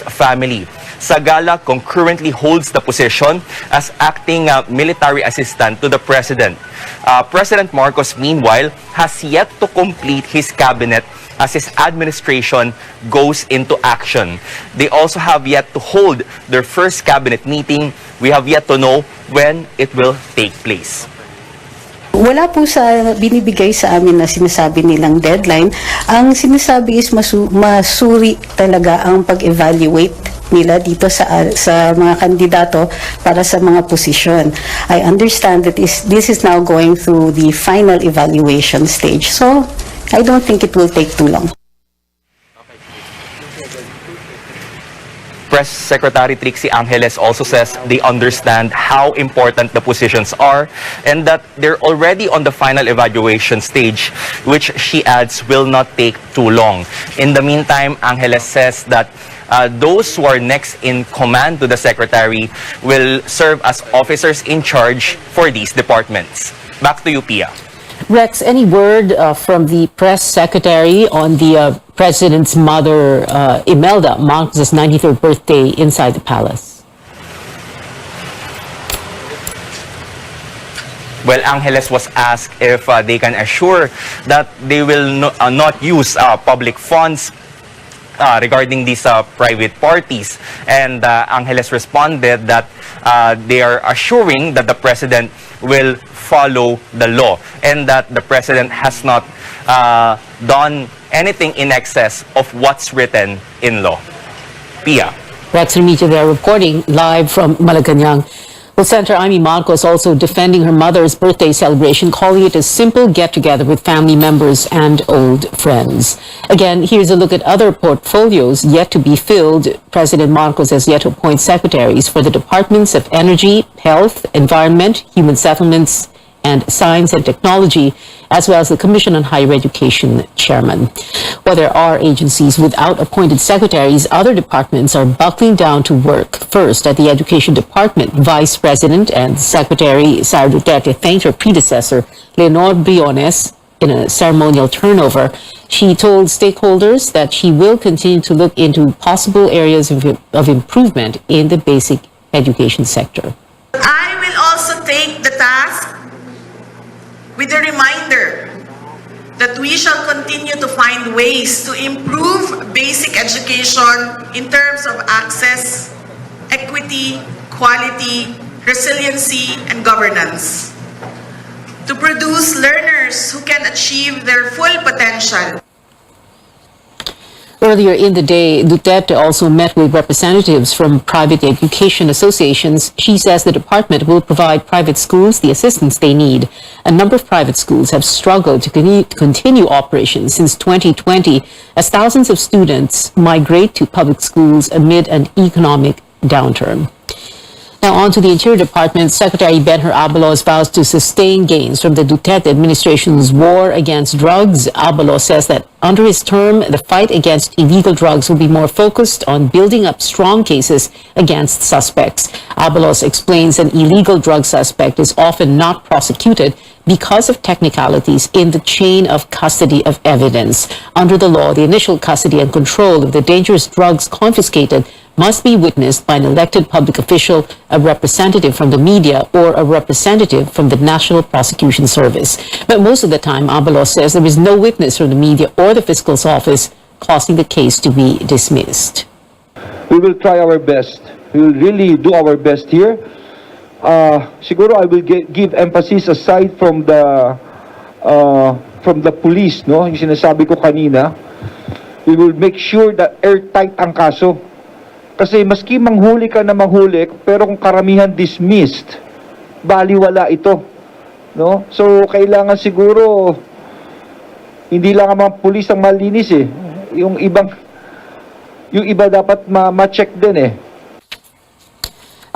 family. Sagala concurrently holds the position as acting military assistant to the president. President Marcos, meanwhile, has yet to complete his cabinet as his administration goes into action. They also have yet to hold their first cabinet meeting. We have yet to know when it will take place. Wala po sa binibigay sa amin na sinasabi nilang deadline. Ang sinasabi is masuri talaga ang pag-evaluate nila dito sa mga kandidato para sa mga posisyon. I understand that this is now going through the final evaluation stage. So, I don't think it will take too long. Press Secretary Trixie Angeles also says they understand how important the positions are and that they're already on the final evaluation stage, which she adds will not take too long. In the meantime, Angeles says that those who are next in command to the Secretary will serve as officers in charge for these departments. Back to you, Pia. Rex, any word from the press secretary on the president's mother, Imelda Marcos' 93rd birthday inside the palace? Well, Angeles was asked if they can assure that they will not use public funds regarding these private parties. And Angeles responded that they are assuring that the president will follow the law and that the president has not done anything in excess of what's written in law. Pia. Rex and Media there reporting live from Malacanang. Well, Senator Amy Marcos also defending her mother's birthday celebration, calling it a simple get-together with family members and old friends. Again, here's a look at other portfolios yet to be filled. President Marcos has yet to appoint secretaries for the Departments of Energy, Health, Environment, Human Settlements, and Science and Technology, as well as the Commission on Higher Education chairman. While there are agencies without appointed secretaries, other departments are buckling down to work. First, at the Education Department, Vice President and Secretary Sara Duterte thanked her predecessor, Leonor Briones, in a ceremonial turnover. She told stakeholders that she will continue to look into possible areas of improvement in the basic education sector. I will also take the task with a reminder that we shall continue to find ways to improve basic education in terms of access, equity, quality, resiliency, and governance, to produce learners who can achieve their full potential. Earlier in the day, Duterte also met with representatives from private education associations. She says the department will provide private schools the assistance they need. A number of private schools have struggled to continue operations since 2020 as thousands of students migrate to public schools amid an economic downturn. Now on to the Interior Department. Secretary Benher Abalos vows to sustain gains from the Duterte administration's war against drugs. Abalos says that under his term, the fight against illegal drugs will be more focused on building up strong cases against suspects. Abalos explains an illegal drug suspect is often not prosecuted because of technicalities in the chain of custody of evidence. Under the law, the initial custody and control of the dangerous drugs confiscated must be witnessed by an elected public official, a representative from the media, or a representative from the National Prosecution Service. But most of the time, Abalos says there is no witness from the media or the Fiscal's office, causing the case to be dismissed. We will try our best. We will really do our best here. Siguro I will give emphasis aside from the police, no? Yung sinasabi ko kanina, we will make sure that airtight ang kaso. Kasi maski manghuli ka na manghuli, pero kung karamihan dismissed, baliwala ito. No? So, kailangan siguro, hindi lang ang mga pulis ang malinis eh. Yung iba dapat ma-check din eh.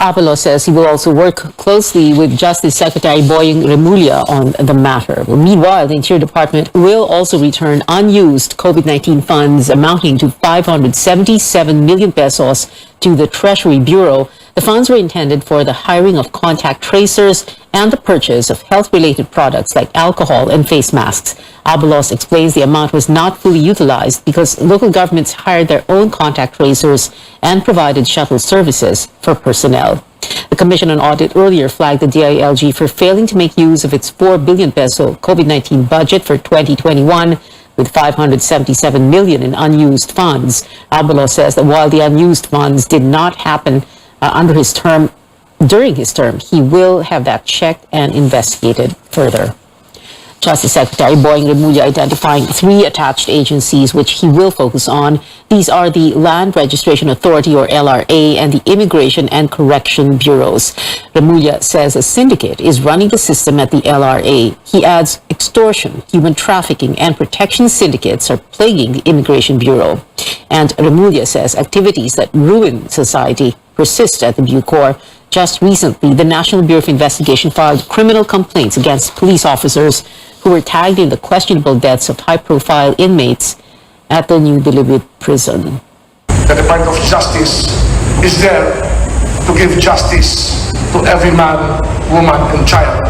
Abalos says he will also work closely with Justice Secretary Boying Remulla on the matter. Well, meanwhile, the Interior Department will also return unused COVID-19 funds amounting to 577 million pesos to the Treasury Bureau. The funds were intended for the hiring of contact tracers and the purchase of health-related products like alcohol and face masks. Aguilar explains the amount was not fully utilized because local governments hired their own contact tracers and provided shuttle services for personnel. The Commission on Audit earlier flagged the DILG for failing to make use of its 4 billion peso COVID-19 budget for 2021 with 577 million in unused funds. Aguilar says that while the unused funds did not happen during his term, he will have that checked and investigated further. Justice Secretary Boying Remulla identifying 3 attached agencies which he will focus on. These are the Land Registration Authority or LRA and the Immigration and Correction Bureaus. Remulla says a syndicate is running the system at the LRA. He adds extortion, human trafficking and protection syndicates are plaguing the Immigration Bureau. And Remulla says activities that ruin society persist at the Bucor. Just recently, the National Bureau of Investigation filed criminal complaints against police officers who were tagged in the questionable deaths of high-profile inmates at the New Bilibid prison. The Department of Justice is there to give justice to every man, woman, and child,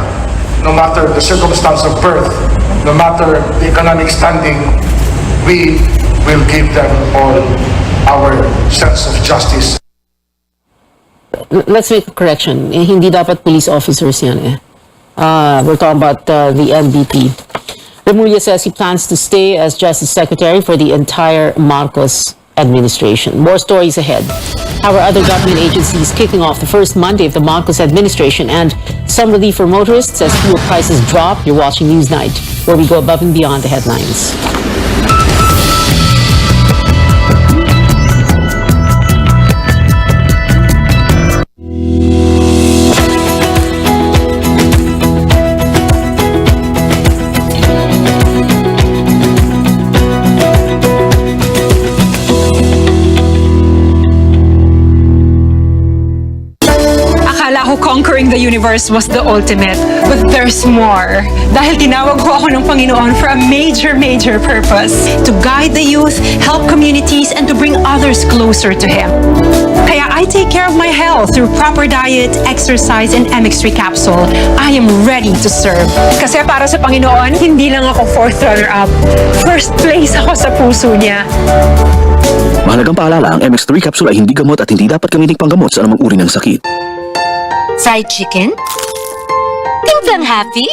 no matter the circumstance of birth, no matter the economic standing. We will give them all our sense of justice. Let's make a correction. Hindi dapat police officers yan eh. We're talking about the NBP. Remulla says he plans to stay as Justice Secretary for the entire Marcos administration. More stories ahead. How are other government agencies kicking off the first Monday of the Marcos administration and some relief for motorists as fuel prices drop? You're watching Newsnight, where we go above and beyond the headlines. Conquering the universe was the ultimate, but there's more. Dahil tinawag ko ako ng Panginoon for a major purpose. To guide the youth, help communities, and to bring others closer to Him. Kaya I take care of my health through proper diet, exercise, and MX3 capsule. I am ready to serve. Kasi para sa Panginoon, hindi lang ako 4th runner-up. First place ako sa puso niya. Mahalagang paalala, ang MX3 capsule ay hindi gamot at hindi dapat gamitin panggamot sa anumang uri ng sakit. Fried chicken? Timplang happy!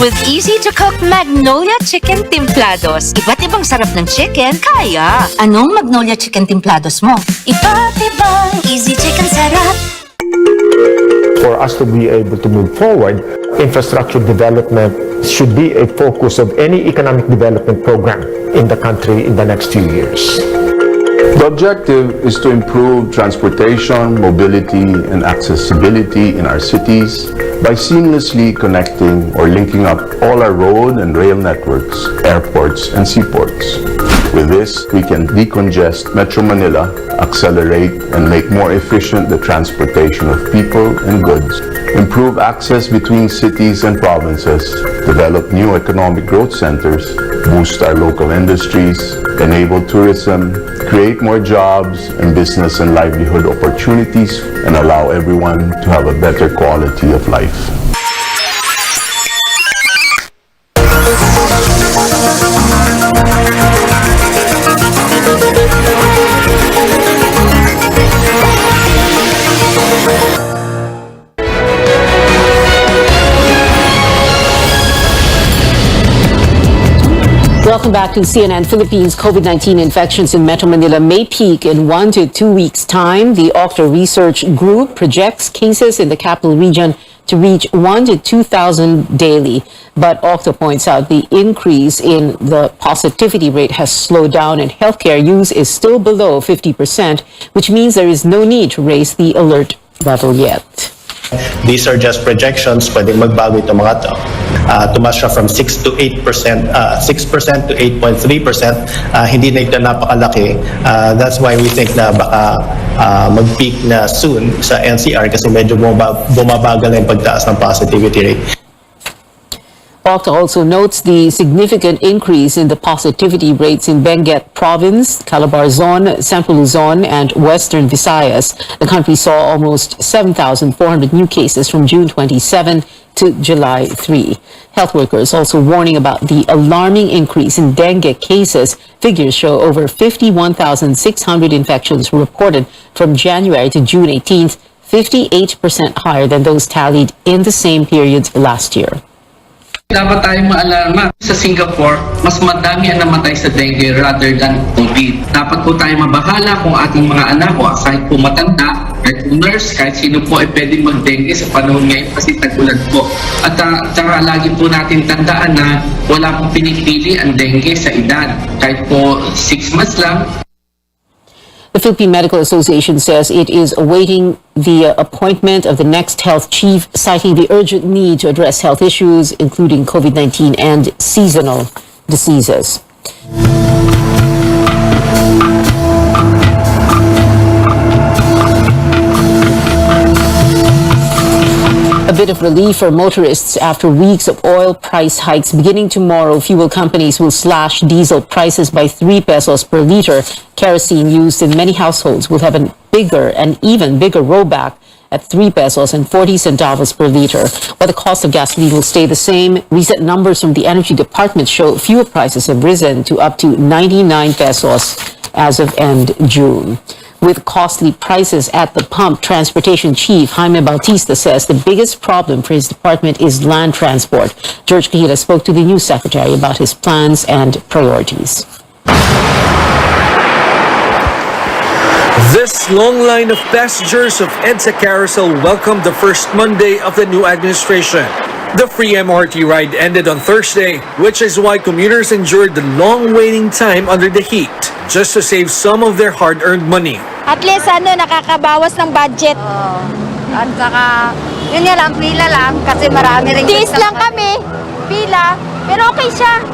With easy-to-cook Magnolia Chicken Timplados. Iba't ibang sarap ng chicken, kaya. Anong Magnolia Chicken Timplados mo? Iba't ibang easy chicken sarap. For us to be able to move forward, infrastructure development should be a focus of any economic development program in the country in the next few years. The objective is to improve transportation, mobility, and accessibility in our cities by seamlessly connecting or linking up all our road and rail networks, airports, and seaports. With this, we can decongest Metro Manila, accelerate and make more efficient the transportation of people and goods, improve access between cities and provinces, develop new economic growth centers, boost our local industries, enable tourism, create more jobs and business and livelihood opportunities, and allow everyone to have a better quality of life. Welcome back to CNN. Philippines COVID-19 infections in Metro Manila may peak in 1 to 2 weeks' time. The Octa Research Group projects cases in the capital region to reach 1 to 2,000 daily. But Octa points out the increase in the positivity rate has slowed down and healthcare use is still below 50%, which means there is no need to raise the alert level yet. These are just projections, pwedeng magbago itong mga to. Tumas siya from 6 to 8%, 6% to 8.3%. Hindi na ito napakalaki. That's why we think na baka mag-peak na soon sa NCR kasi medyo bumabagal na yung pagtaas ng positivity rate. OCTA also notes the significant increase in the positivity rates in Benguet Province, Calabar Zone, Central Luzon, and Western Visayas. The country saw almost 7,400 new cases from June 27 to July 3. Health workers also warning about the alarming increase in dengue cases. Figures show over 51,600 infections reported from January to June 18th, 58% higher than those tallied in the same period last year. Dapat tayong maalarma. Sa Singapore, mas madami ang namatay sa dengue rather than COVID. Dapat po tayo mabahala kung ating mga anak o kahit po matanda, kahit po nurse, kahit sino po ay pwedeng mag-dengue sa panahon ngayon kasi tag-ulan po. At saka lagi po natin tandaan na wala pong pinipili ang dengue sa edad. Kahit po 6 months lang. The Philippine Medical Association says it is awaiting the appointment of the next health chief, citing the urgent need to address health issues, including COVID-19 and seasonal diseases. A bit of relief for motorists after weeks of oil price hikes. Beginning tomorrow, fuel companies will slash diesel prices by 3 pesos per liter. Kerosene used in many households will have an even bigger rollback at 3 pesos and 40 centavos per liter. While the cost of gasoline will stay the same, recent numbers from the Energy Department show fuel prices have risen to up to 99 pesos as of end June. With costly prices at the pump, Transportation Chief Jaime Bautista says the biggest problem for his department is land transport. George Cahila spoke to the news secretary about his plans and priorities. This long line of passengers of EDSA Carousel welcomed the first Monday of the new administration. The free MRT ride ended on Thursday, which is why commuters endured the long waiting time under the heat, just to save some of their hard-earned money. At least nakakabawas ng budget. At saka, yun nga lang, pila lang, kasi marami rin. Tiis lang kami, pila, pero okay siya.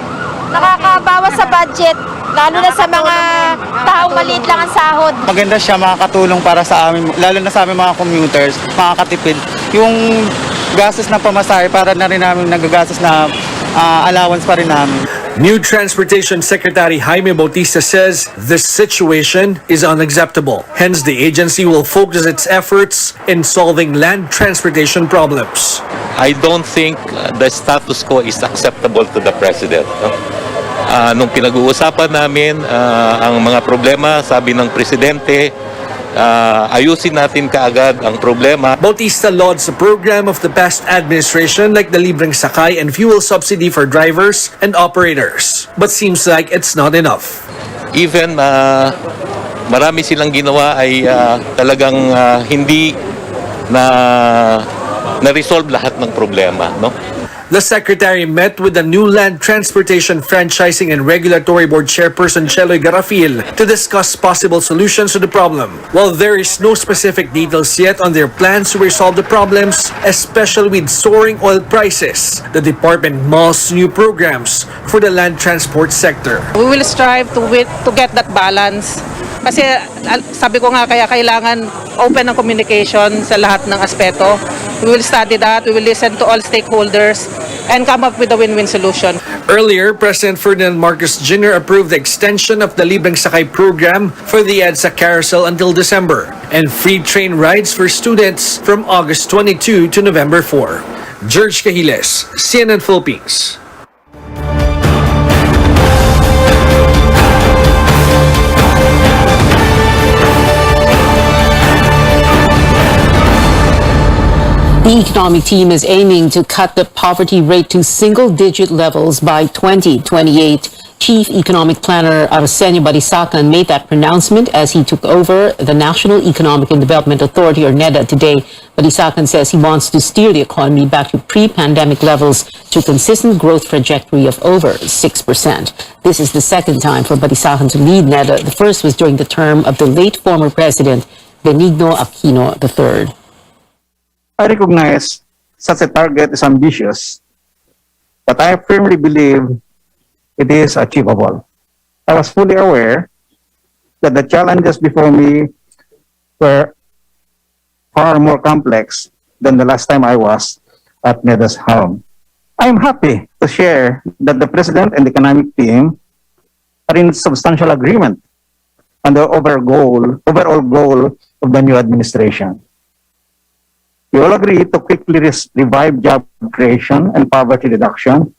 Nakakabawas sa budget, lalo na sa mga taong maliit lang ang sahod. Maganda siya, makakatulong para sa amin, lalo na sa amin mga commuters, makakatipid. Yung gastos na pamasahe, para na rin namin nagagastos na allowance pa rin namin. New Transportation Secretary Jaime Bautista says this situation is unacceptable. Hence, the agency will focus its efforts in solving land transportation problems. I don't think the status quo is acceptable to the President. No? Nung pinag-uusapan namin ang mga problema, sabi ng Presidente, ayusin natin kaagad ang problema. Bautista lauds the program of the past administration like the libreng sakay and fuel subsidy for drivers and operators. But seems like it's not enough. Even marami silang ginawa ay talagang hindi na-resolve lahat ng problema, no? The Secretary met with the new Land Transportation Franchising and Regulatory Board Chairperson Cheloy Garafil to discuss possible solutions to the problem. While there is no specific details yet on their plans to resolve the problems, especially with soaring oil prices, the department must new programs for the land transport sector. We will strive to get that balance. Kasi sabi ko nga, kaya kailangan open ang communication sa lahat ng aspeto. We will study that, we will listen to all stakeholders and come up with a win-win solution. Earlier, President Ferdinand Marcos Jr. approved the extension of the Libreng Sakay program for the EDSA Carousel until December and free train rides for students from August 22 to November 4. George Cahiles, CNN Philippines. The economic team is aiming to cut the poverty rate to single-digit levels by 2028. Chief Economic Planner Arsenio Barisacan made that pronouncement as he took over the National Economic and Development Authority, or NEDA, today. Barisacan says he wants to steer the economy back to pre-pandemic levels to a consistent growth trajectory of over 6%. This is the second time for Barisacan to lead NEDA. The first was during the term of the late former President Benigno Aquino III. I recognize such a target is ambitious, but I firmly believe it is achievable. I was fully aware that the challenges before me were far more complex than the last time I was at NEDA's helm. I am happy to share that the President and the economic team are in substantial agreement on the overall goal of the new administration. We all agree to quickly revive job creation and poverty reduction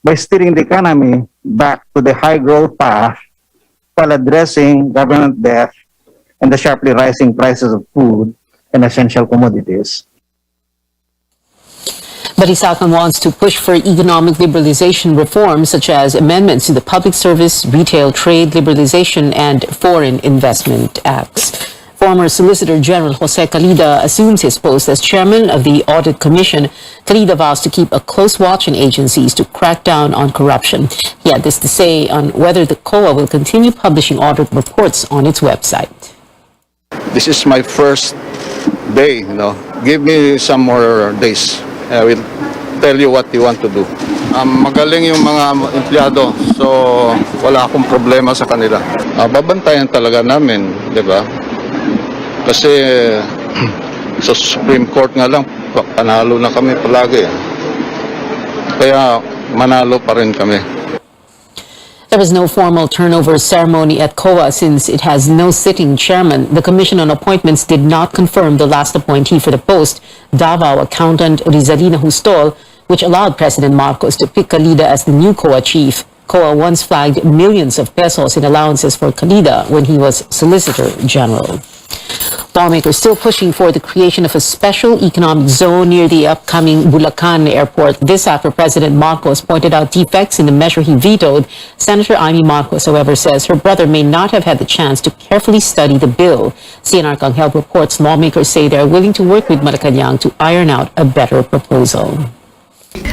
by steering the economy back to the high growth path while addressing government debt and the sharply rising prices of food and essential commodities. Barisakan wants to push for economic liberalization reforms such as amendments to the Public Service, Retail, Trade Liberalization, and Foreign Investment Acts. Former Solicitor General Jose Calida assumes his post as chairman of the Audit Commission. Calida vows to keep a close watch on agencies to crack down on corruption. He had this to say on whether the COA will continue publishing audit reports on its website. This is my first day, Give me some more days. I will tell you what you want to do. Magaling yung mga empleyado, so wala akong problema sa kanila. Babantayan talaga namin, di ba? Kasi sa Supreme Court nga lang, panalo na kami palagi. Kaya manalo pa rin kami. There was no formal turnover ceremony at COA since it has no sitting chairman. The Commission on Appointments did not confirm the last appointee for the post, Davao accountant Rizalina Hustol, which allowed President Marcos to pick Calida as the new COA chief. COA once flagged millions of pesos in allowances for Calida when he was Solicitor General. Lawmakers still pushing for the creation of a special economic zone near the upcoming Bulacan airport. This after President Marcos pointed out defects in the measure he vetoed. Senator Amy Marcos, however, says her brother may not have had the chance to carefully study the bill. CNR Kanghel reports lawmakers say they are willing to work with Malacanang to iron out a better proposal.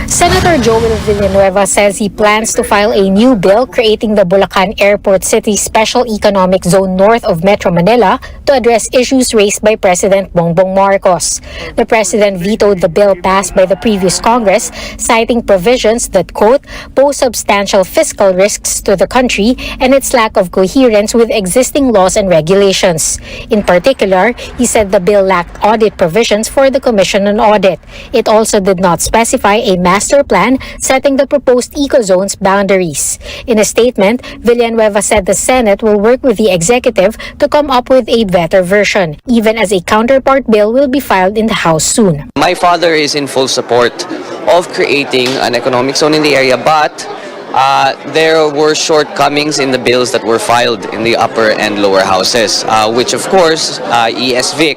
Senator Joel Villanueva says he plans to file a new bill creating the Bulacan Airport City Special Economic Zone north of Metro Manila to address issues raised by President Bongbong Marcos. The president vetoed the bill passed by the previous Congress, citing provisions that, quote, pose substantial fiscal risks to the country and its lack of coherence with existing laws and regulations. In particular, he said the bill lacked audit provisions for the Commission on Audit. It also did not specify a master plan setting the proposed eco-zone's boundaries. In a statement, Villanueva said the Senate will work with the executive to come up with a better version, even as a counterpart bill will be filed in the House soon. My father is in full support of creating an economic zone in the area, but there were shortcomings in the bills that were filed in the upper and lower houses, which of course ES-Vic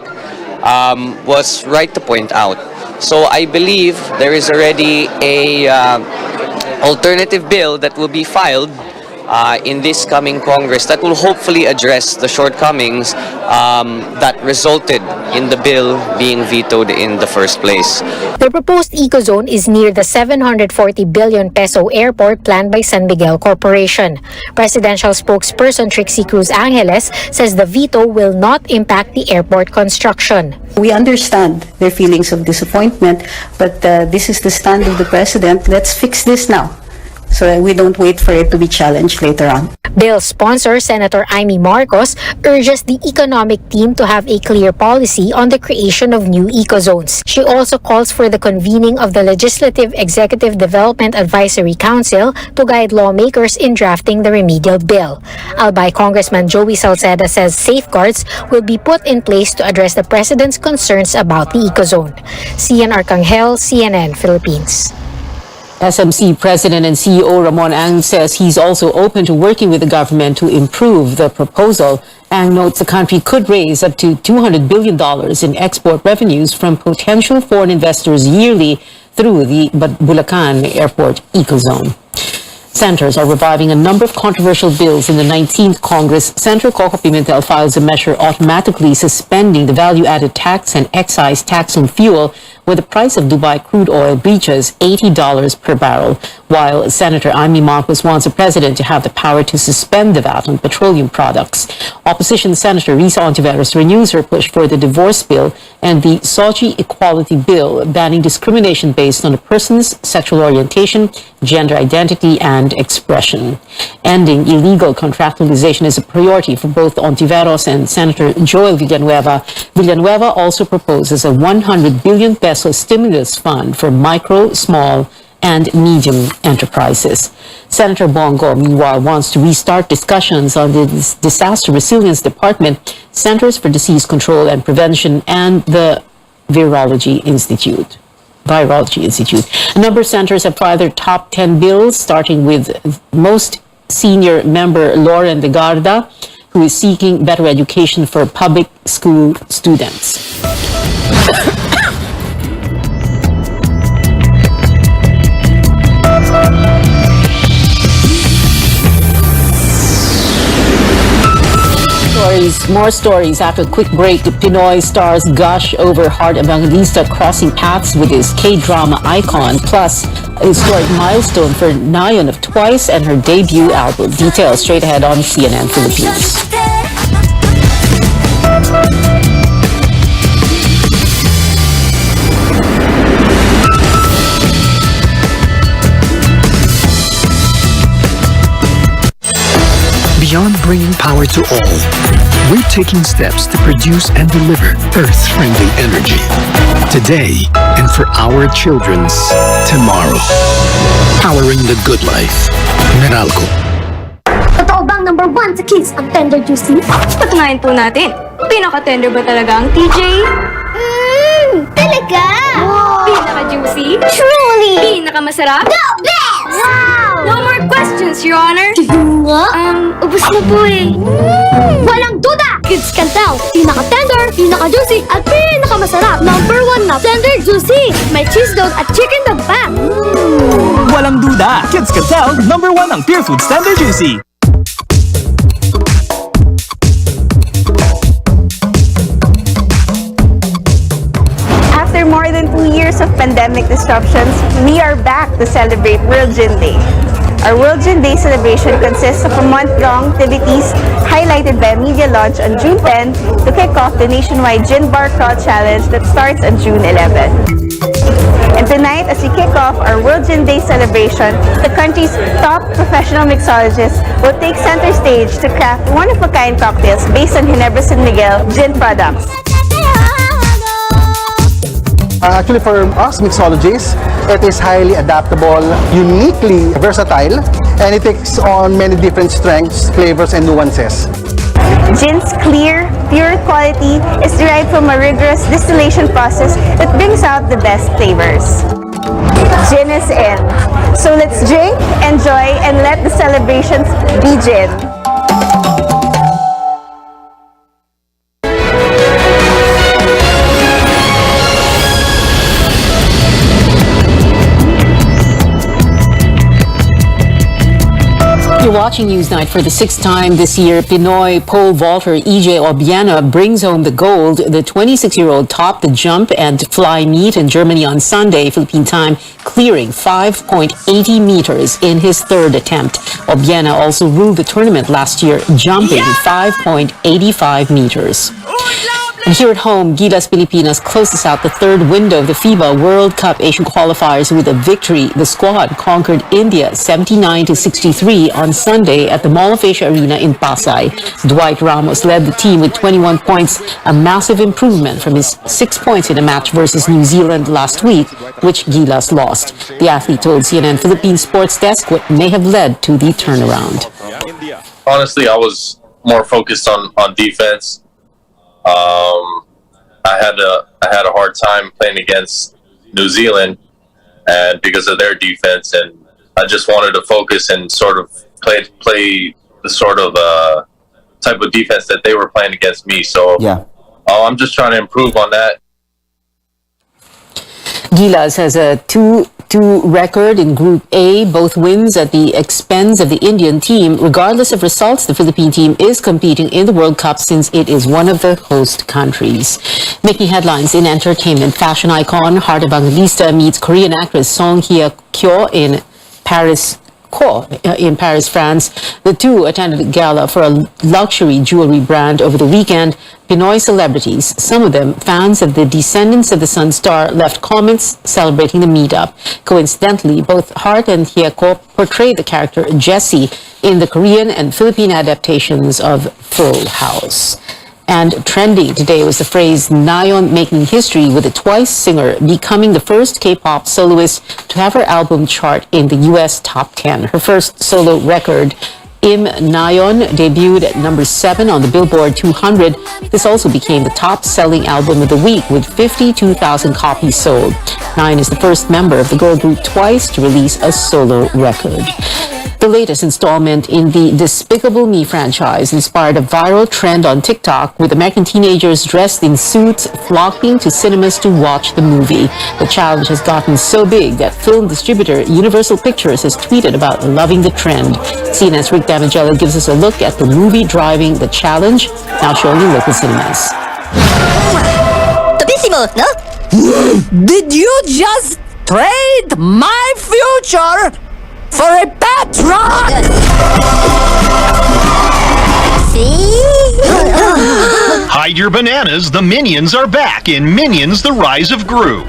was right to point out. So I believe there is already a alternative bill that will be filed in this coming Congress that will hopefully address the shortcomings that resulted in the bill being vetoed in the first place. The proposed eco-zone is near the 740 billion peso airport planned by San Miguel Corporation. Presidential spokesperson Trixie Cruz Angeles says the veto will not impact the airport construction. We understand their feelings of disappointment, but this is the stand of the president. Let's fix this now, so we don't wait for it to be challenged later on. Bill sponsor Senator Amy Marcos urges the economic team to have a clear policy on the creation of new eco-zones. She also calls for the convening of the Legislative Executive Development Advisory Council to guide lawmakers in drafting the remedial bill. Albay Congressman Joey Salceda says safeguards will be put in place to address the president's concerns about the eco-zone. Cian Arcangel, CNN, Philippines. SMC President and CEO Ramon Ang says he's also open to working with the government to improve the proposal. Ang notes the country could raise up to $200 billion in export revenues from potential foreign investors yearly through the Bulacan Airport Ecozone. Senators are reviving a number of controversial bills in the 19th Congress. Senator Coco Pimentel files a measure automatically suspending the value-added tax and excise tax on fuel when the price of Dubai crude oil breaches $80 per barrel, while Senator Amy Marcos wants the president to have the power to suspend the VAT on petroleum products. Opposition Senator Risa Ontiveros renews her push for the divorce bill and the Sochi Equality Bill, banning discrimination based on a person's sexual orientation, gender identity, and expression. Ending illegal contractualization is a priority for both Ontiveros and Senator Joel Villanueva. Villanueva also proposes a 100 billion peso stimulus fund for micro, small, and medium enterprises. Senator Bongo, meanwhile, wants to restart discussions on the Disaster Resilience Department, Centers for Disease Control and Prevention, and the Virology Institute. A number of centers have filed their top 10 bills, starting with most senior member Lauren de Garda, who is seeking better education for public school students. More stories after a quick break. Pinoy stars gush over Heart Evangelista crossing paths with his K-drama icon, plus a historic milestone for Nayon of Twice and her debut album. Details straight ahead on CNN Philippines. Beyond bringing power to all, we're taking steps to produce and deliver Earth-friendly energy today and for our children's tomorrow. Powering the good life. Meralco. Totoo bang number 1 sa kids ang tender juicy? Patunayan po natin. Pinaka-tender ba talaga ang TJ? Talaga! Wow. Pinaka-juicy? Truly! Pinaka-masarap? The best! Wow! No more questions, Your Honor. Ubus na po eh. Walang duda! Kids can tell. Pinaka-tender, pinaka-juicy, at pinaka-masarap. Number 1 na tender juicy. May cheese dog at chicken dog pa. Walang duda! Kids can tell, number 1 ang Pure Foods Tender Juicy. After more than 2 years of pandemic disruptions, we are back to celebrate World Gin Day. Our World Gin Day celebration consists of a month-long activities highlighted by a media launch on June 10 to kick off the nationwide Gin Bar Crawl Challenge that starts on June 11. And tonight, as we kick off our World Gin Day celebration, the country's top professional mixologists will take center stage to craft one-of-a-kind cocktails based on Ginebra San Miguel gin products. Actually, for us mixologists, it is highly adaptable, uniquely versatile, and it takes on many different strengths, flavors, and nuances. Gin's clear, pure quality is derived from a rigorous distillation process that brings out the best flavors. Gin is in. So let's drink, enjoy, and let the celebrations be gin. You're watching Newsnight for the 6th time this year. Pinoy pole vaulter EJ Obiena brings home the gold. The 26-year-old topped the jump and fly meet in Germany on Sunday, Philippine time, clearing 5.80 meters in his third attempt. Obiena also ruled the tournament last year, jumping 5.85 meters. And here at home, Gilas Pilipinas closes out the third window of the FIBA World Cup Asian qualifiers with a victory. The squad conquered India 79-63 on Sunday at the Mall of Asia Arena in Pasay. Dwight Ramos led the team with 21 points, a massive improvement from his 6 points in a match versus New Zealand last week, which Gilas lost. The athlete told CNN Philippine Sports Desk what may have led to the turnaround. Honestly, I was more focused on defense. I had a hard time playing against New Zealand, and because of their defense, and I just wanted to focus and sort of play the sort of type of defense that they were playing against me. So I'm just trying to improve on that. Gilas has a 2-2 record in Group A, both wins at the expense of the Indian team. Regardless of results, the Philippine team is competing in the World Cup since it is one of the host countries. Making headlines in entertainment, fashion icon Heart Evangelista meets Korean actress Song Hye-kyo in Paris, France. The two attended a gala for a luxury jewelry brand over the weekend. Pinoy celebrities, some of them fans of the Descendants of the Sun star, left comments celebrating the meetup. Coincidentally, both Hart and Hye-kyo portrayed the character Jessie in the Korean and Philippine adaptations of Full House. And trending today was the phrase Nayeon making history, with the Twice singer becoming the first K-pop soloist to have her album chart in the US top 10. Her first solo record, Im Nayeon, debuted at number 7 on the Billboard 200. This also became the top-selling album of the week with 52,000 copies sold. Nayeon is the first member of the girl group Twice to release a solo record. The latest installment in the Despicable Me franchise inspired a viral trend on TikTok, with American teenagers dressed in suits flocking to cinemas to watch the movie. The challenge has gotten so big that film distributor Universal Pictures has tweeted about loving the trend. CNN's Rick Damigella gives us a look at the movie driving the challenge, now showing in local cinemas. No? Did you just trade my future for a pet rock? See? Hide your bananas, the Minions are back in Minions: The Rise of Gru.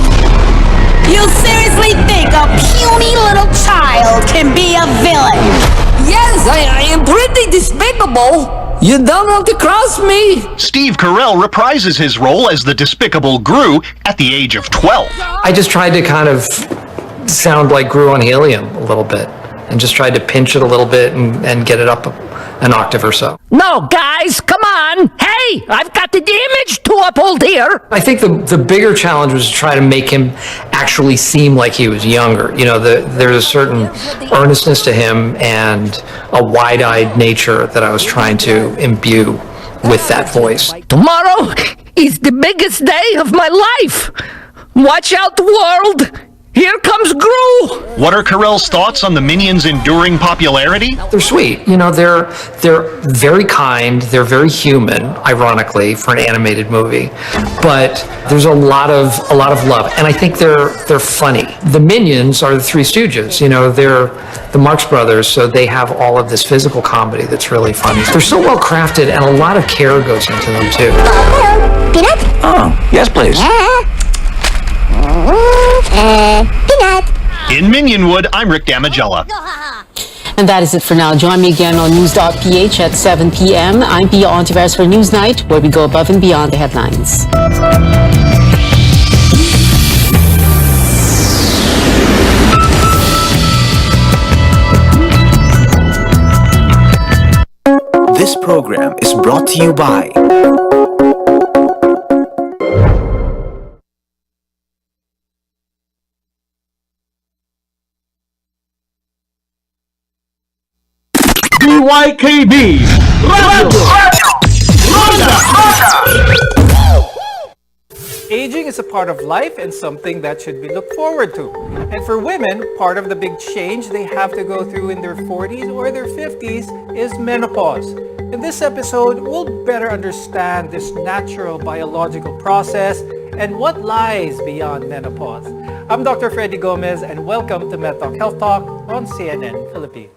You seriously think a puny little child can be a villain? Yes, I am pretty despicable. You don't want to cross me? Steve Carell reprises his role as the despicable Gru at the age of 12. I just tried to kind of sound like Gru on helium a little bit, and just tried to pinch it a little bit and get it up an octave or so. No, guys, come on. Hey, I've got the image to uphold here. I think the bigger challenge was to try to make him actually seem like he was younger. You know, there's a certain earnestness to him and a wide-eyed nature that I was trying to imbue with that voice. Tomorrow is the biggest day of my life. Watch out, world. Here comes Gru! What are Carell's thoughts on the Minions' enduring popularity? They're sweet. You know, they're very kind. They're very human, ironically, for an animated movie. But there's a lot of love, and I think they're funny. The Minions are the Three Stooges. You know, they're the Marx Brothers, so they have all of this physical comedy that's really funny. They're so well crafted, and a lot of care goes into them too. Peanut? Oh, yes, please. Peanut. In Minionwood, I'm Rick Damigella. And that is it for now. Join me again on news.ph at 7 p.m. I'm Pia Ontiveros for Newsnight, where we go above and beyond the headlines. This program is brought to you by YKB Aging is a part of life and something that should be looked forward to. And for women, part of the big change they have to go through in their 40s or their 50s is menopause. In this episode, we'll better understand this natural biological process and what lies beyond menopause. I'm Dr. Freddy Gomez, and welcome to MedTalk Health Talk on CNN Philippines.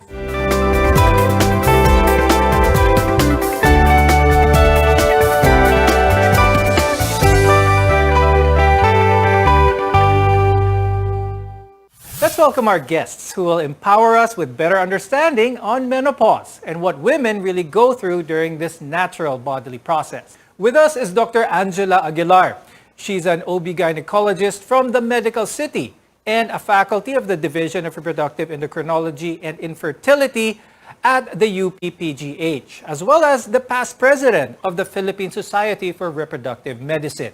Let's welcome our guests who will empower us with better understanding on menopause and what women really go through during this natural bodily process. With us is Dr. Angela Aguilar. She's an OB-gynecologist from the Medical City and a faculty of the Division of Reproductive Endocrinology and Infertility at the UPPGH, as well as the past president of the Philippine Society for Reproductive Medicine.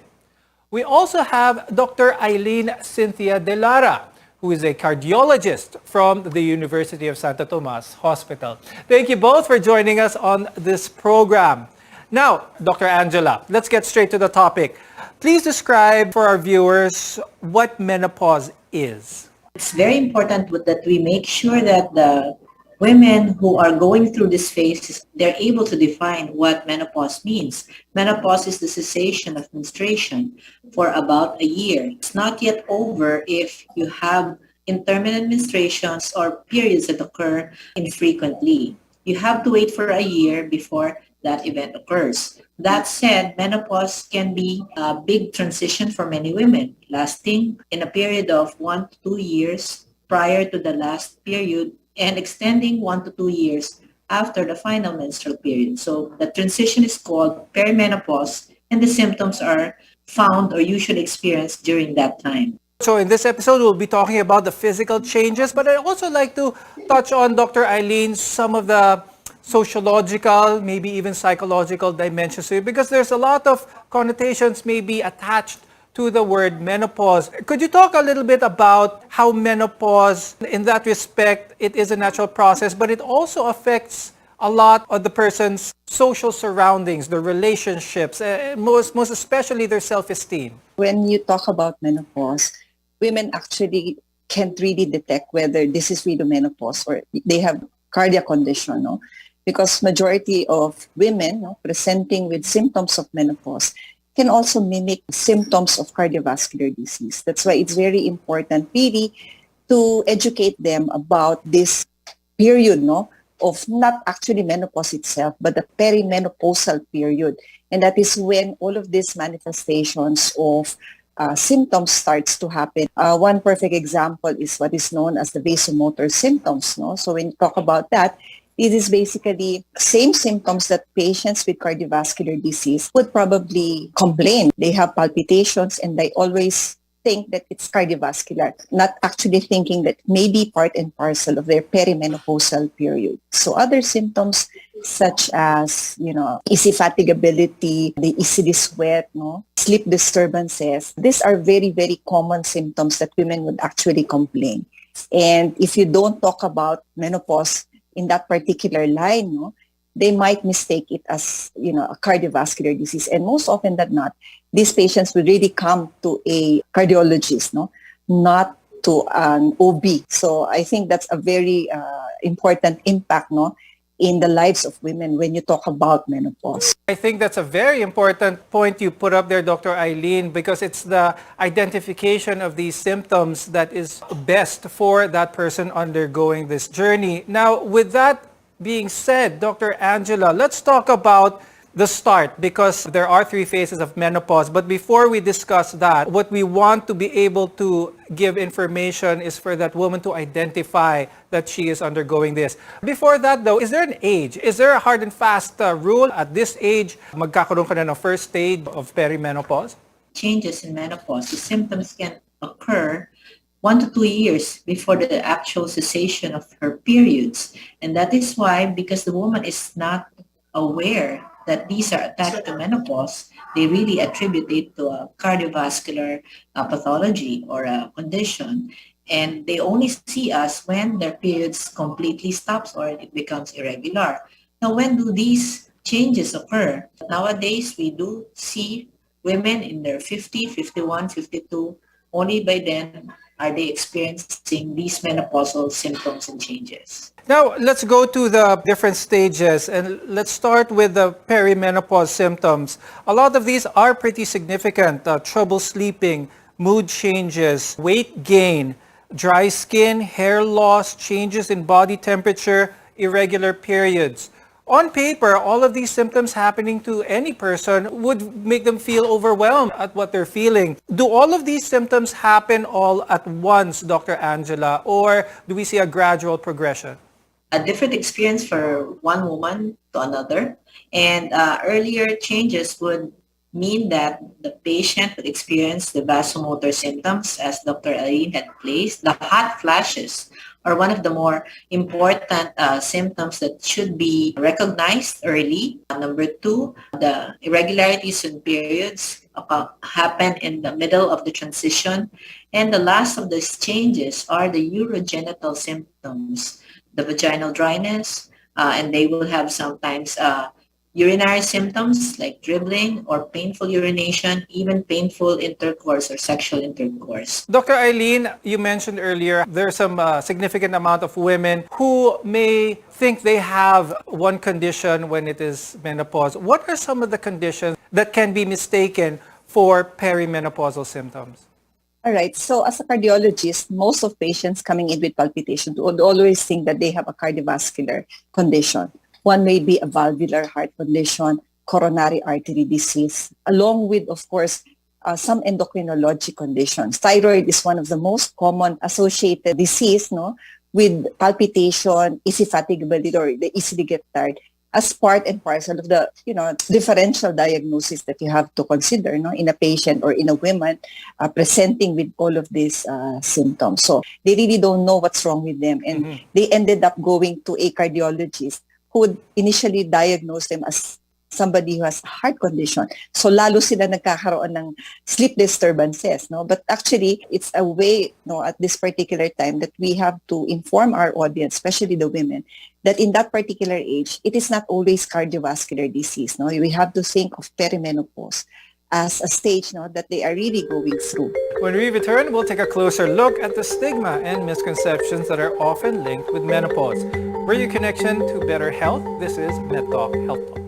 We also have Dr. Eileen Cynthia De Lara, who is a cardiologist from the University of Santo Tomas Hospital. Thank you both for joining us on this program. Now, Dr. Angela, let's get straight to the topic. Please describe for our viewers what menopause is. It's very important that we make sure that the women who are going through this phase, they're able to define what menopause means. Menopause is the cessation of menstruation for about a year. It's not yet over if you have intermittent menstruations or periods that occur infrequently. You have to wait for a year before that event occurs. That said, menopause can be a big transition for many women, lasting in a period of 1 to 2 years prior to the last period and extending 1 to 2 years after the final menstrual period. So the transition is called perimenopause, and the symptoms are found or usually experienced during that time. So in this episode, we'll be talking about the physical changes, but I'd also like to touch on, Dr. Eileen, some of the sociological, maybe even psychological dimensions to it, because there's a lot of connotations maybe attached to the word menopause. Could you talk a little bit about how menopause, in that respect, it is a natural process, but it also affects a lot of the person's social surroundings, the relationships, most especially their self-esteem? When you talk about menopause, women actually can't really detect whether this is really menopause or they have cardiac condition, no? Because majority of women, no, presenting with symptoms of menopause can also mimic symptoms of cardiovascular disease. That's why it's very important really to educate them about this period, no, of not actually menopause itself, but the perimenopausal period. And that is when all of these manifestations of symptoms starts to happen. One perfect example is what is known as the vasomotor symptoms. No? So when you talk about that, it is basically same symptoms that patients with cardiovascular disease would probably complain. They have palpitations and they always think that it's cardiovascular, not actually thinking that may be part and parcel of their perimenopausal period. So other symptoms such as, easy fatigability, they easily sweat, sleep disturbances. These are very, very common symptoms that women would actually complain. And if you don't talk about menopause in that particular line, they might mistake it as, a cardiovascular disease. And most often than not, these patients will really come to a cardiologist, not to an OB. So I think that's a very important impact, in the lives of women when you talk about menopause. I think that's a very important point you put up there, Dr. Eileen, because it's the identification of these symptoms that is best for that person undergoing this journey. Now, with that being said, Dr. Angela, let's talk about the start, because there are 3 phases of menopause. But before we discuss that, what we want to be able to give information is for that woman to identify that she is undergoing this. Before that though, is there an age? Is there a hard and fast rule? At this age, magkakaroon ka na ng first stage of perimenopause? Changes in menopause, the symptoms can occur 1 to 2 years before the actual cessation of her periods. And that is why, because the woman is not aware that these are attached to menopause, they really attribute it to a cardiovascular pathology or a condition. And they only see us when their periods completely stops or it becomes irregular. Now, when do these changes occur? Nowadays, we do see women in their 50, 51, 52. Only by then are they experiencing these menopausal symptoms and changes. Now, let's go to the different stages, and let's start with the perimenopause symptoms. A lot of these are pretty significant. Trouble sleeping, mood changes, weight gain, dry skin, hair loss, changes in body temperature, irregular periods. On paper, all of these symptoms happening to any person would make them feel overwhelmed at what they're feeling. Do all of these symptoms happen all at once, Dr. Angela, or do we see a gradual progression? A different experience for one woman to another. And earlier changes would mean that the patient would experience the vasomotor symptoms, as Dr. Eileen had placed. The hot flashes are one of the more important symptoms that should be recognized early. Number 2, the irregularities in periods happen in the middle of the transition. And the last of these changes are the urogenital symptoms, the vaginal dryness, and they will have sometimes urinary symptoms like dribbling or painful urination, even painful intercourse or sexual intercourse. Dr. Eileen, you mentioned earlier there's some significant amount of women who may think they have one condition when it is menopause. What are some of the conditions that can be mistaken for perimenopausal symptoms? All right. So as a cardiologist, most of patients coming in with palpitations would always think that they have a cardiovascular condition. One may be a valvular heart condition, coronary artery disease, along with, of course, some endocrinology conditions. Thyroid is one of the most common associated disease, with palpitation, easy fatigability, or they easily get tired, as part and parcel of the, differential diagnosis that you have to consider, in a patient or in a woman presenting with all of these symptoms. So they really don't know what's wrong with them, and they ended up going to a cardiologist who would initially diagnose them as somebody who has a heart condition. So lalo sila nagkakaroon ng sleep disturbances, no? But actually, it's a way, at this particular time that we have to inform our audience, especially the women, that in that particular age, it is not always cardiovascular disease, no? We have to think of perimenopause as a stage, that they are really going through. When we return, we'll take a closer look at the stigma and misconceptions that are often linked with menopause. We're your connection to better health. This is MedTalk Health Talk.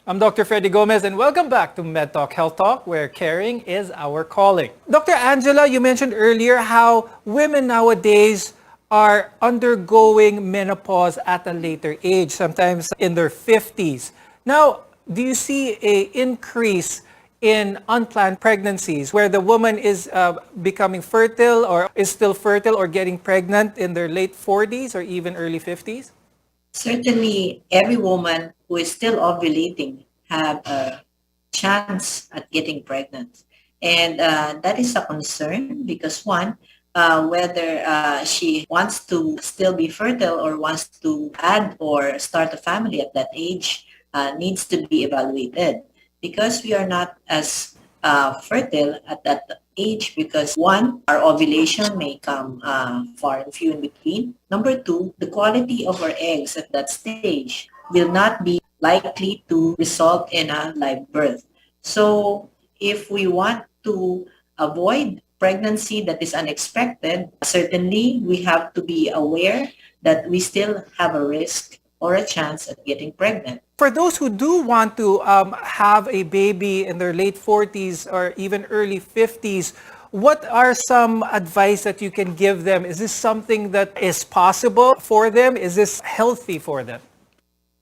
I'm Dr. Freddy Gomez, and welcome back to MedTalk Health Talk, where caring is our calling. Dr. Angela, you mentioned earlier how women nowadays are undergoing menopause at a later age, sometimes in their 50s. Now, do you see an increase in unplanned pregnancies where the woman is becoming fertile or is still fertile or getting pregnant in their late 40s or even early 50s? Certainly, every woman who is still ovulating have a chance at getting pregnant. And that is a concern because one, whether she wants to still be fertile or wants to add or start a family at that age needs to be evaluated because we are not as fertile at that age because one, our ovulation may come far and few in between. Number two, the quality of our eggs at that stage will not be likely to result in a live birth. So if we want to avoid pregnancy that is unexpected, certainly we have to be aware that we still have a risk or a chance at getting pregnant. For those who do want to have a baby in their late 40s or even early 50s, what are some advice that you can give them? Is this something that is possible for them? Is this healthy for them?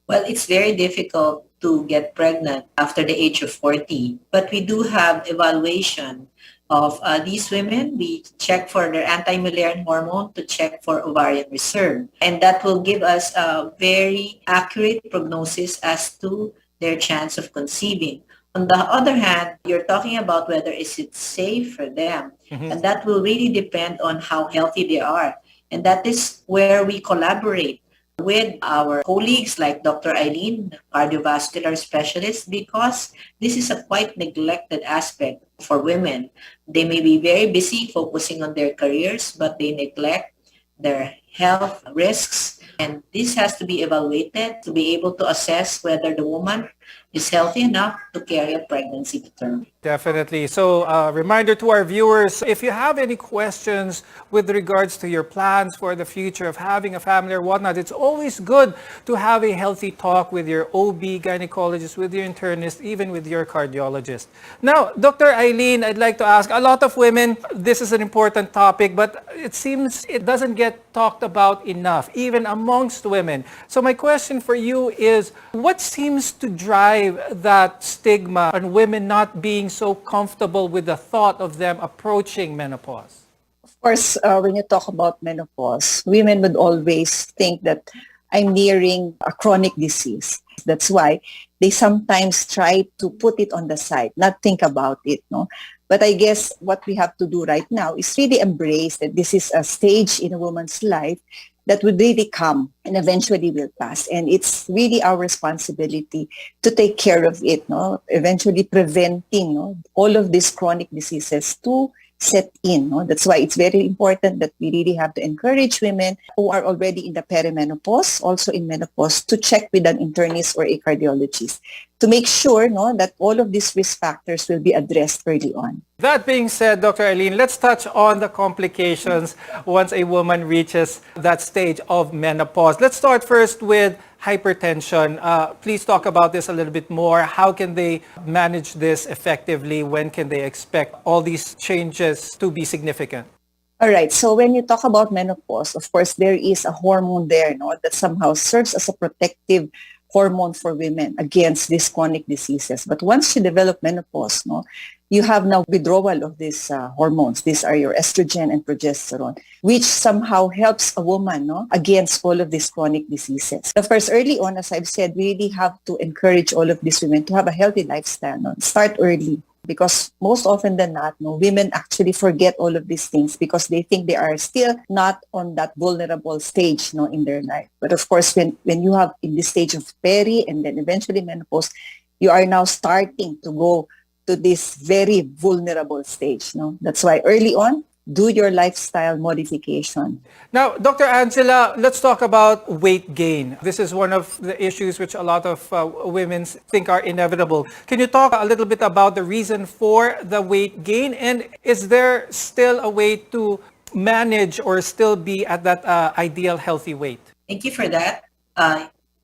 Well, it's very difficult to get pregnant after the age of 40, but we do have evaluation of these women. We check for their anti-Mullerian hormone to check for ovarian reserve. And that will give us a very accurate prognosis as to their chance of conceiving. On the other hand, you're talking about whether is it safe for them. And that will really depend on how healthy they are. And that is where we collaborate with our colleagues like Dr. Eileen, cardiovascular specialist, because this is a quite neglected aspect for women. They may be very busy focusing on their careers, but they neglect their health risks. And this has to be evaluated to be able to assess whether the woman is healthy enough to carry a pregnancy to term. Definitely. So reminder to our viewers, if you have any questions with regards to your plans for the future of having a family or whatnot, it's always good to have a healthy talk with your OB, gynecologist, with your internist, even with your cardiologist. Now, Dr. Eileen, I'd like to ask, a lot of women, this is an important topic, but it seems it doesn't get talked about enough, even amongst women. So my question for you is, what seems to drive that stigma on women not being so comfortable with the thought of them approaching menopause? Of course, when you talk about menopause, women would always think that I'm nearing a chronic disease. That's why they sometimes try to put it on the side, not think about it. No? But I guess what we have to do right now is really embrace that this is a stage in a woman's life that would really come and eventually will pass. And it's really our responsibility to take care of it, no? Eventually preventing, no, all of these chronic diseases to set in. No? That's why it's very important that we really have to encourage women who are already in the perimenopause, also in menopause, to check with an internist or a cardiologist to make sure, no, that all of these risk factors will be addressed early on. That being said, Dr. Eileen, let's touch on the complications once a woman reaches that stage of menopause. Let's start first with hypertension. Please talk about this a little bit more. How can they manage this effectively? When can they expect all these changes to be significant? All right. So when you talk about menopause, of course, there is a hormone there, no, that somehow serves as a protective hormone for women against these chronic diseases. But once you develop menopause, no, you have now withdrawal of these hormones. These are your estrogen and progesterone, which somehow helps a woman, no, against all of these chronic diseases. Of course, early on, as I've said, we really have to encourage all of these women to have a healthy lifestyle. No? Start early. Because most often than not, no, women actually forget all of these things because they think they are still not on that vulnerable stage, no, in their life. But of course, when you have in this stage of peri and then eventually menopause, you are now starting to go to this very vulnerable stage. No, that's why early on, do your lifestyle modification. Now, Dr. Angela, let's talk about weight gain. This is one of the issues which a lot of women think are inevitable. Can you talk a little bit about the reason for the weight gain? And is there still a way to manage or still be at that ideal healthy weight? Thank you for that.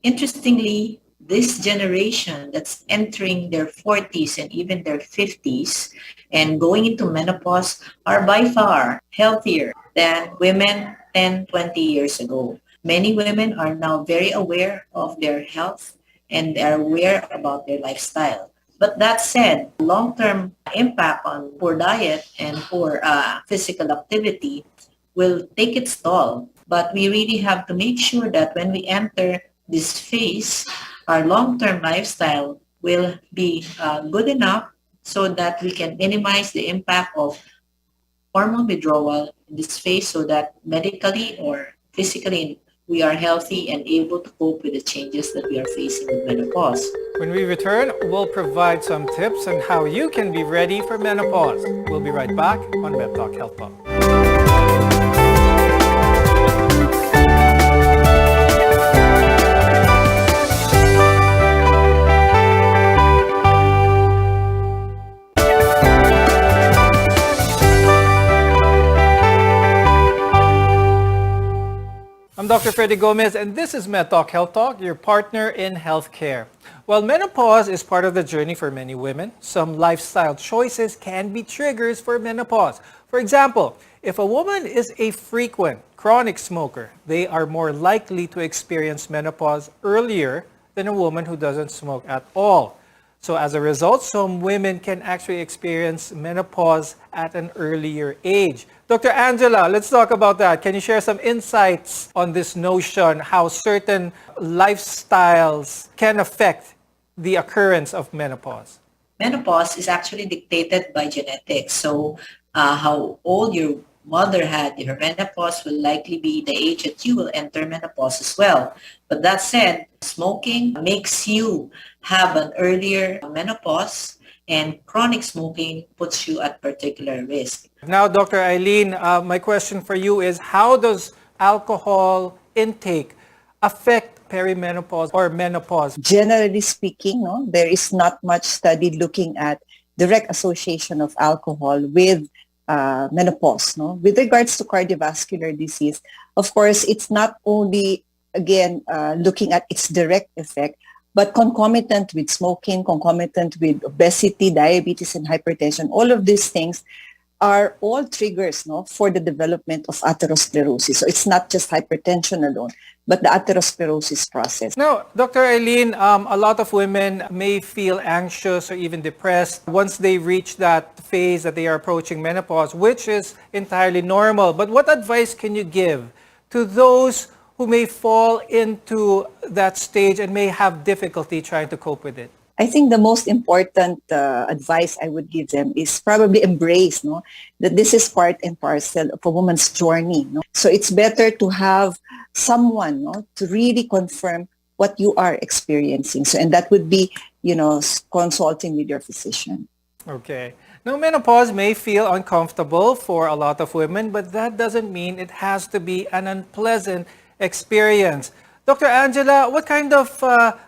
Interestingly, this generation that's entering their 40s and even their 50s and going into menopause are by far healthier than women 10, 20 years ago. Many women are now very aware of their health and they're aware about their lifestyle. But that said, long-term impact on poor diet and poor physical activity will take its toll. But we really have to make sure that when we enter this phase, our long-term lifestyle will be good enough so that we can minimize the impact of hormone withdrawal in this phase so that medically or physically we are healthy and able to cope with the changes that we are facing with menopause. When we return, we'll provide some tips on how you can be ready for menopause. We'll be right back on Med Talk Health Talk. I'm Dr. Freddy Gomez, and this is Med Talk Health Talk, your partner in healthcare. While menopause is part of the journey for many women, some lifestyle choices can be triggers for menopause. For example, if a woman is a frequent chronic smoker, they are more likely to experience menopause earlier than a woman who doesn't smoke at all. So as a result, some women can actually experience menopause at an earlier age. Dr. Angela, let's talk about that. Can you share some insights on this notion, how certain lifestyles can affect the occurrence of menopause? Menopause is actually dictated by genetics. So how old your mother had her menopause will likely be the age that you will enter menopause as well. But that said, smoking makes you have an earlier menopause and chronic smoking puts you at particular risk. Now, Dr. Eileen, my question for you is how does alcohol intake affect perimenopause or menopause? Generally speaking, no, there is not much study looking at direct association of alcohol with menopause. No? With regards to cardiovascular disease, of course, it's not only, again, looking at its direct effect, but concomitant with smoking, concomitant with obesity, diabetes, and hypertension, all of these things are all triggers, no, for the development of atherosclerosis. So it's not just hypertension alone, but the atherosclerosis process. Now, Dr. Eileen, a lot of women may feel anxious or even depressed once they reach that phase that they are approaching menopause, which is entirely normal. But what advice can you give to those who may fall into that stage and may have difficulty trying to cope with it? I think the most important advice I would give them is probably embrace, no, that this is part and parcel of a woman's journey. No? So it's better to have someone, no, to really confirm what you are experiencing. So, and that would be, consulting with your physician. Okay. Now, menopause may feel uncomfortable for a lot of women, but that doesn't mean it has to be an unpleasant experience. Dr. Angela, what kind of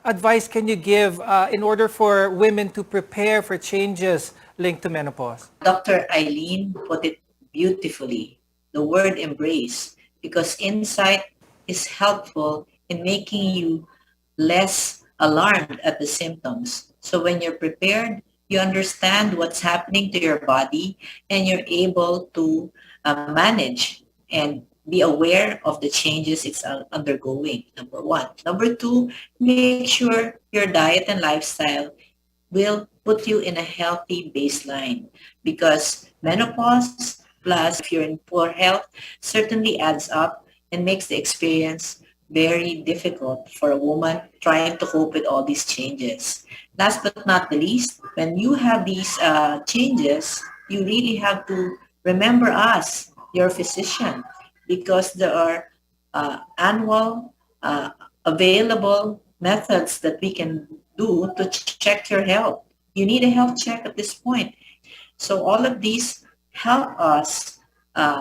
advice can you give in order for women to prepare for changes linked to menopause? Dr. Eileen put it beautifully, the word embrace, because insight is helpful in making you less alarmed at the symptoms. So when you're prepared, you understand what's happening to your body and you're able to manage and be aware of the changes it's undergoing, number one. Number two, make sure your diet and lifestyle will put you in a healthy baseline because menopause plus if you're in poor health certainly adds up and makes the experience very difficult for a woman trying to cope with all these changes. Last but not the least, when you have these changes, you really have to remember us, your physician, because there are annual available methods that we can do to check your health. You need a health check at this point. So all of these help us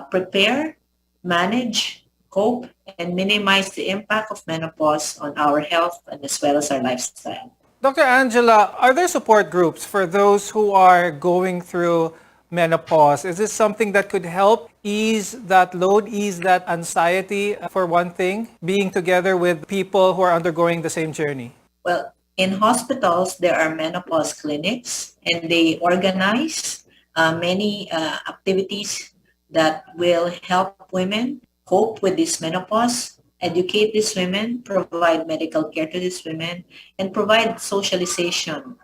prepare, manage, cope, and minimize the impact of menopause on our health and as well as our lifestyle. Dr. Angela, are there support groups for those who are going through menopause? Is this something that could help ease that load, ease that anxiety for one thing, being together with people who are undergoing the same journey? Well, in hospitals, there are menopause clinics and they organize many activities that will help women cope with this menopause, educate these women, provide medical care to these women, and provide socialization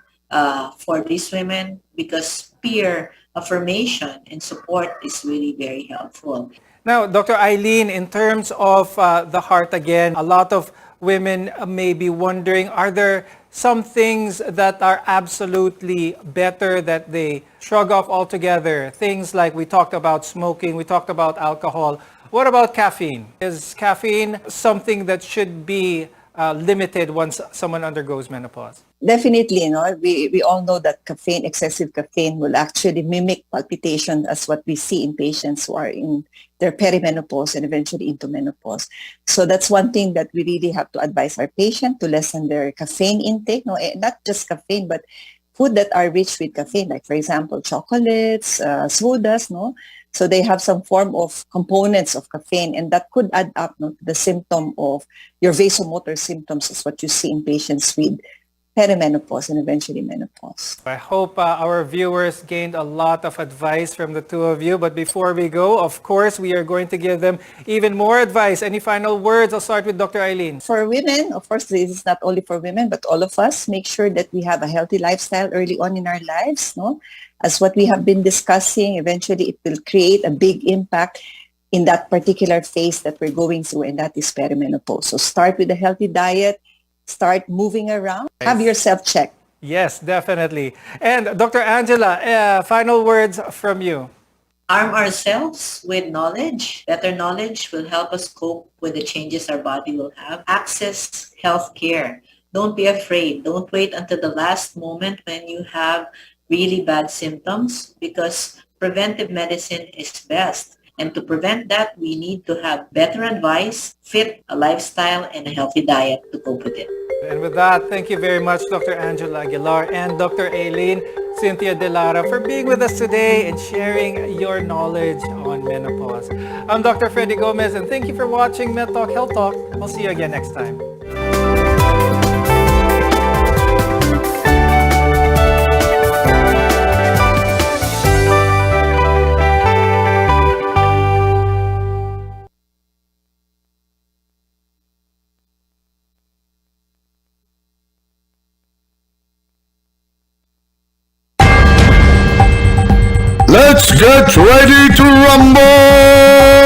for these women because peer affirmation and support is really very helpful. Now, Dr. Eileen, in terms of the heart again, a lot of women may be wondering, are there some things that are absolutely better that they shrug off altogether? Things like we talked about smoking, we talked about alcohol. What about caffeine? Is caffeine something that should be limited once someone undergoes menopause? Definitely, we all know that excessive caffeine will actually mimic palpitation as what we see in patients who are in their perimenopause and eventually into menopause. So that's one thing that we really have to advise our patient to lessen their caffeine intake. Not just caffeine, but food that are rich with caffeine, like for example, chocolates, sodas, So they have some form of components of caffeine, and that could add up to the symptom of your vasomotor symptoms, is what you see in patients with perimenopause and eventually menopause. I hope our viewers gained a lot of advice from the two of you. But before we go, of course, we are going to give them even more advice. Any final words? I'll start with Dr. Eileen. For women, of course, this is not only for women, but all of us, make sure that we have a healthy lifestyle early on in our lives. As what we have been discussing, eventually it will create a big impact in that particular phase that we're going through, and that is perimenopause. So start with a healthy diet, start moving around, have yourself checked. Yes, definitely. And Dr. Angela, final words from you. Arm ourselves with knowledge. Better knowledge will help us cope with the changes our body will have. Access health care. Don't be afraid. Don't wait until the last moment when you have really bad symptoms, because preventive medicine is best. And to prevent that, we need to have better advice, fit a lifestyle, and a healthy diet to cope with it. And with that, thank you very much, Dr. Angela Aguilar and Dr. Eileen Cynthia De Lara, for being with us today and sharing your knowledge on menopause. I'm Dr. Freddy Gomez, and thank you for watching Med Talk Health Talk. I'll see you again next time. Let's get ready to rumble!